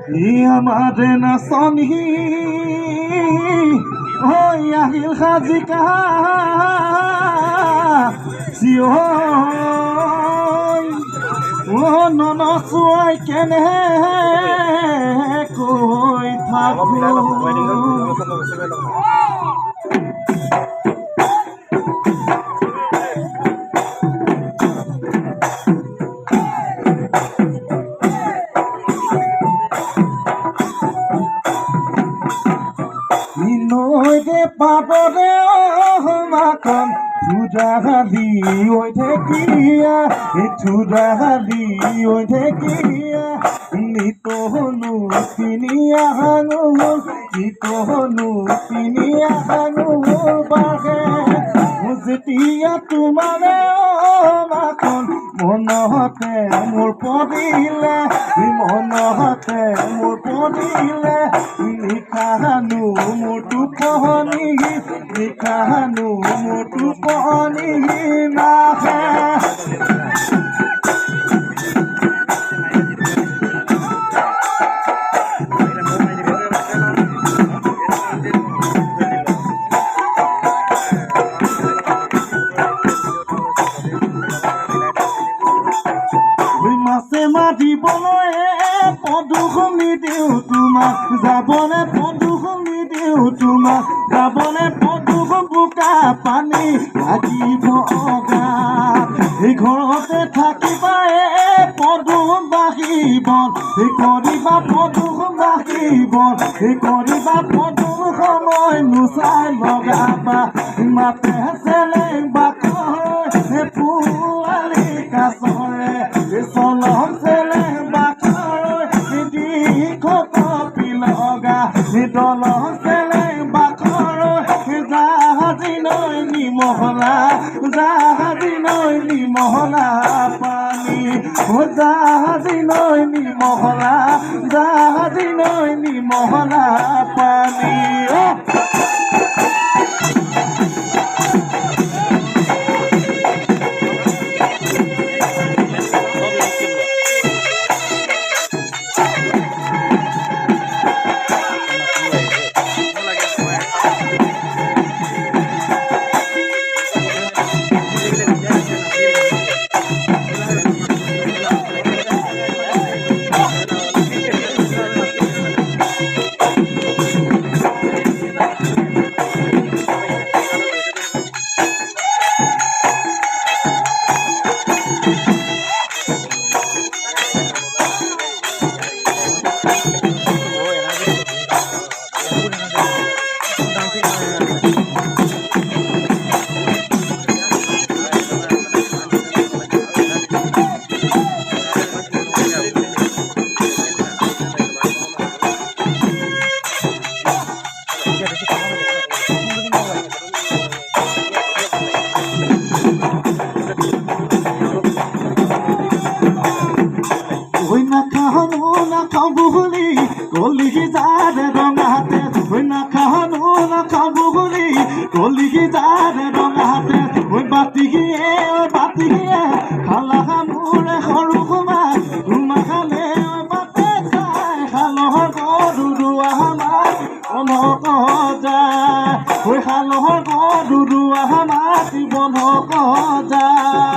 আমাৰে নাচনী হৈ আহিল সাজিকা ননচুৱাই কেনে কৈ থাকো নৈতে পাপৰে মাখন থুডালি হৈ থাকিয়া থুডালি হৈ থাকিয়া নিতনো তিনিয়া হাঙুল নিতনো তিনিয়া হাঙুল বাঢ়ে যেতিয়া তোমাৰে মাখন মনতে মোৰ পৰিলে মনতে মোৰ পৰিলে নিশাহানো মোৰ টোপনি নিশাহানো মোৰ টোপনি নাহে মাছে মাতিবলৈ পদুখনি দিওঁ তোমাক যাবনে পদুখনি দিওঁ তোমাক যাবনে পদুখ বোকা পানী লাগিব অগাত এই ঘৰতে থাকিবা পদুখ বাঢ়িব এই কৰিবা পদুখ বাঢ়িব এই কৰিবা পদুখ সময় নোচাই লগাবা মাতে চেলেং বাকৰে পোৱালি কাছৰে চলক চেলেং বাকৰে দি কপি লগা দলক চেলেং বাকৰে জাহাজী নৈ নিমহলা জাহাজী নৈ নিমহলা পানী জাহাজী নৈ নিমহলা জাহাজী নৈ নিমহলা পানী কলিগি যাৰে ৰঙা হাতে নাখানো নাখাব বুলি কলিগি যাৰে ৰঙা হাতে বাতিগিয়ে খালা মোৰে সৰু সোমাই তোমা খালে বাটে চাই খালহৰ গৰুৱা মাছ বন্ধক যায় খালহৰ গৰুৱা মাছ বন্ধক যায়